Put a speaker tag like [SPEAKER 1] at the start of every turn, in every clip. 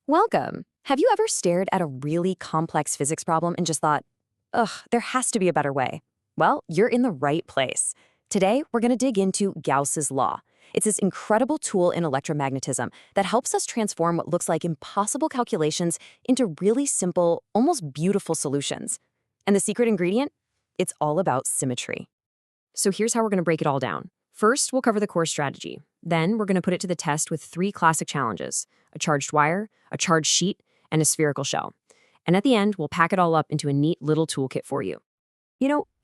[SPEAKER 1] Welcome. Have you ever stared at a really complex physics problem and just thought, ugh, there has to be a better way? Well, you're in the right place. Today, we're going to dig into Gauss's law. It's this incredible tool in electromagnetism that helps us transform what looks like impossible calculations into really simple, almost beautiful solutions. And the secret ingredient? It's all about symmetry. So here's how we're going to break it all down. First, we'll cover the core strategy. Then we're going to put it to the test with three classic challenges: a charged wire, a charged sheet, and a spherical shell. And at the end, we'll pack it all up into a neat little toolkit for you.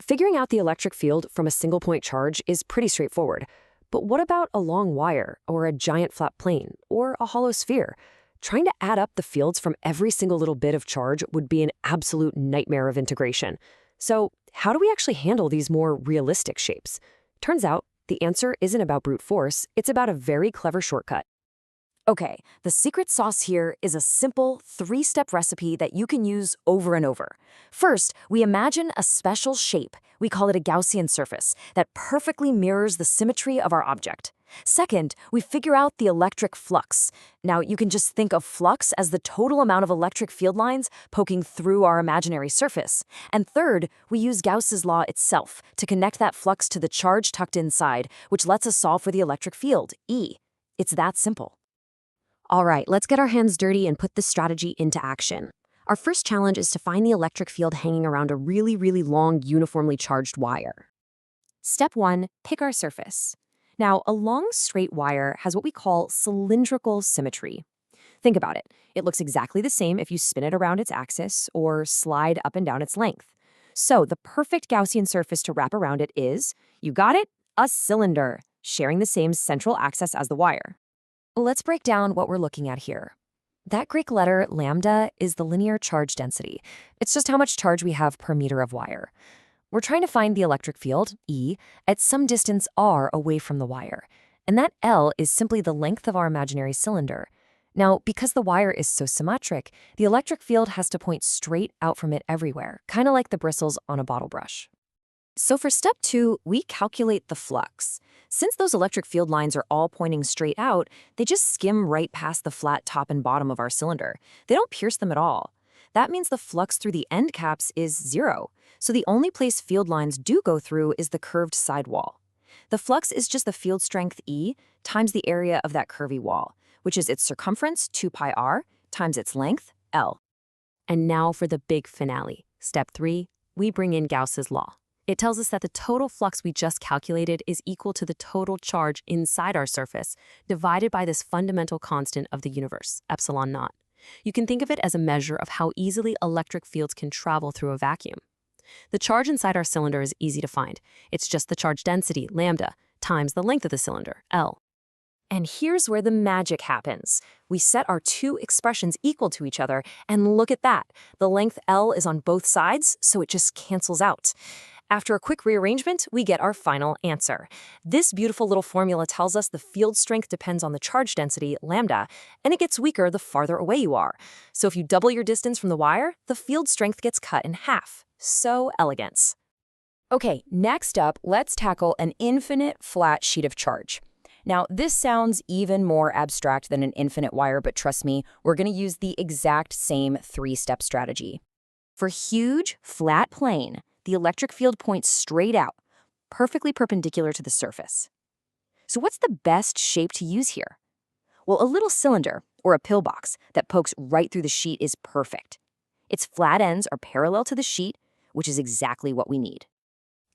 [SPEAKER 1] Figuring out the electric field from a single point charge is pretty straightforward. But what about a long wire, or a giant flat plane, or a hollow sphere? Trying to add up the fields from every single little bit of charge would be an absolute nightmare of integration. So how do we actually handle these more realistic shapes? Turns out, the answer isn't about brute force, it's about a very clever shortcut. Okay, the secret sauce here is a simple three-step recipe that you can use over and over. First, we imagine a special shape. We call it a Gaussian surface that perfectly mirrors the symmetry of our object. Second, we figure out the electric flux. Now, you can just think of flux as the total amount of electric field lines poking through our imaginary surface. And third, we use Gauss's law itself to connect that flux to the charge tucked inside, which lets us solve for the electric field, E. It's that simple. All right, let's get our hands dirty and put this strategy into action. Our first challenge is to find the electric field hanging around a really, really long, uniformly charged wire. Step 1, pick our surface. Now, a long straight wire has what we call cylindrical symmetry. Think about it. It looks exactly the same if you spin it around its axis or slide up and down its length. So the perfect Gaussian surface to wrap around it is, you got it, a cylinder, sharing the same central axis as the wire. Let's break down what we're looking at here. That Greek letter lambda is the linear charge density. It's just how much charge we have per meter of wire. We're trying to find the electric field, E, at some distance r away from the wire. And that L is simply the length of our imaginary cylinder. Now, because the wire is so symmetric, the electric field has to point straight out from it everywhere, kind of like the bristles on a bottle brush. So for step 2, we calculate the flux. Since those electric field lines are all pointing straight out, they just skim right past the flat top and bottom of our cylinder. They don't pierce them at all. That means the flux through the end caps is 0. So the only place field lines do go through is the curved sidewall. The flux is just the field strength E times the area of that curvy wall, which is its circumference, 2 pi r, times its length, L. And now for the big finale. Step 3, we bring in Gauss's law. It tells us that the total flux we just calculated is equal to the total charge inside our surface, divided by this fundamental constant of the universe, epsilon naught. You can think of it as a measure of how easily electric fields can travel through a vacuum. The charge inside our cylinder is easy to find. It's just the charge density, lambda, times the length of the cylinder, L. And here's where the magic happens. We set our two expressions equal to each other, and look at that. The length L is on both sides, so it just cancels out. After a quick rearrangement, we get our final answer. This beautiful little formula tells us the field strength depends on the charge density, lambda, and it gets weaker the farther away you are. So if you double your distance from the wire, the field strength gets cut in half. So elegant. Okay, next up, let's tackle an infinite flat sheet of charge. Now, this sounds even more abstract than an infinite wire, but trust me, we're going to use the exact same three-step strategy. For huge, flat plane, the electric field points straight out, perfectly perpendicular to the surface. So what's the best shape to use here? Well, a little cylinder, or a pillbox, that pokes right through the sheet is perfect. Its flat ends are parallel to the sheet, which is exactly what we need.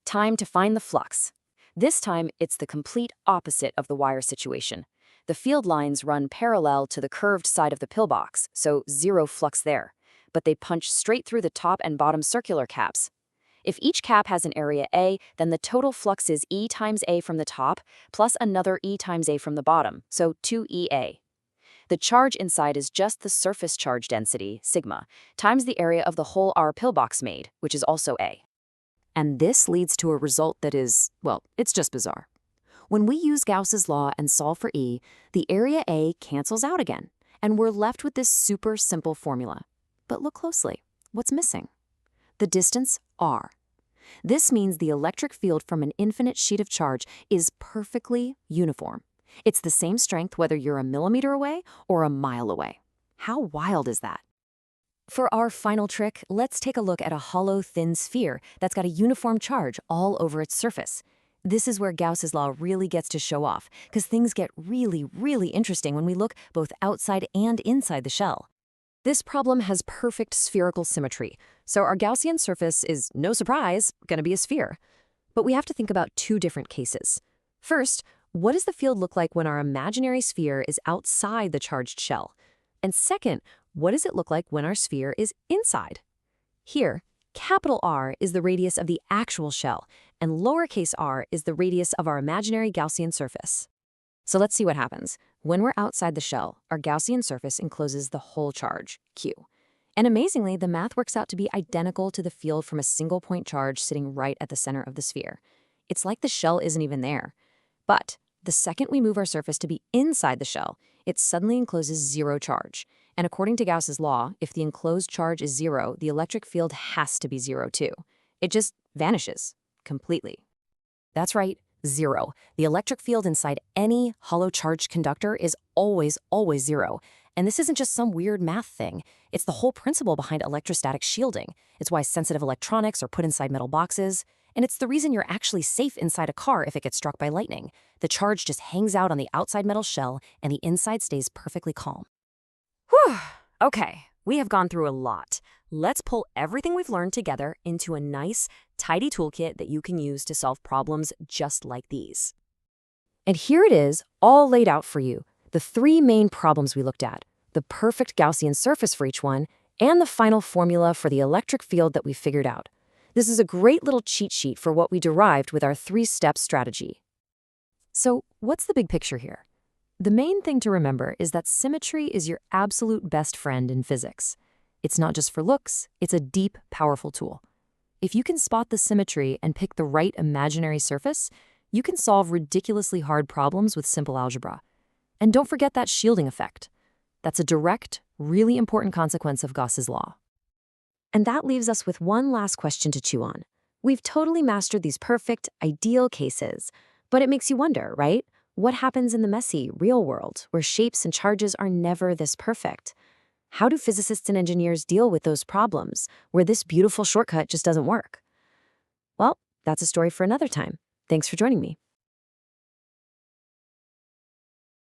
[SPEAKER 1] Time to find the flux. This time, it's the complete opposite of the wire situation. The field lines run parallel to the curved side of the pillbox, so 0 flux there, but they punch straight through the top and bottom circular caps. If each cap has an area A, then the total flux is E times A from the top, plus another E times A from the bottom, so 2EA. The charge inside is just the surface charge density, sigma, times the area of the hole our pillbox made, which is also A. And this leads to a result that is, well, it's just bizarre. When we use Gauss's law and solve for E, the area A cancels out again, and we're left with this super simple formula. But look closely. What's missing? The distance, r. This means the electric field from an infinite sheet of charge is perfectly uniform. It's the same strength whether you're a millimeter away or a mile away. How wild is that? For our final trick, let's take a look at a hollow, thin sphere that's got a uniform charge all over its surface. This is where Gauss's law really gets to show off, because things get really, really interesting when we look both outside and inside the shell. This problem has perfect spherical symmetry, so our Gaussian surface is, no surprise, going to be a sphere. But we have to think about two different cases. First, what does the field look like when our imaginary sphere is outside the charged shell? And second, what does it look like when our sphere is inside? Here, capital R is the radius of the actual shell, and lowercase r is the radius of our imaginary Gaussian surface. So let's see what happens. When we're outside the shell, our Gaussian surface encloses the whole charge, Q. And amazingly, the math works out to be identical to the field from a single point charge sitting right at the center of the sphere. It's like the shell isn't even there. But the second we move our surface to be inside the shell, it suddenly encloses zero charge. And according to Gauss's law, if the enclosed charge is zero, the electric field has to be zero too. It just vanishes completely. That's right, zero. The electric field inside any hollow charged conductor is always, always zero. And this isn't just some weird math thing. It's the whole principle behind electrostatic shielding. It's why sensitive electronics are put inside metal boxes. And it's the reason you're actually safe inside a car if it gets struck by lightning. The charge just hangs out on the outside metal shell, and the inside stays perfectly calm. Whew. Okay, we have gone through a lot. Let's pull everything we've learned together into a nice, tidy toolkit that you can use to solve problems just like these. And here it is, all laid out for you. The three main problems we looked at, the perfect Gaussian surface for each one, and the final formula for the electric field that we figured out. This is a great little cheat sheet for what we derived with our three-step strategy. So, what's the big picture here? The main thing to remember is that symmetry is your absolute best friend in physics. It's not just for looks, it's a deep, powerful tool. If you can spot the symmetry and pick the right imaginary surface, you can solve ridiculously hard problems with simple algebra. And don't forget that shielding effect. That's a direct, really important consequence of Gauss's law. And that leaves us with one last question to chew on. We've totally mastered these perfect, ideal cases, but it makes you wonder, right? What happens in the messy, real world, where shapes and charges are never this perfect? How do physicists and engineers deal with those problems, where this beautiful shortcut just doesn't work? Well, that's a story for another time. Thanks for joining me.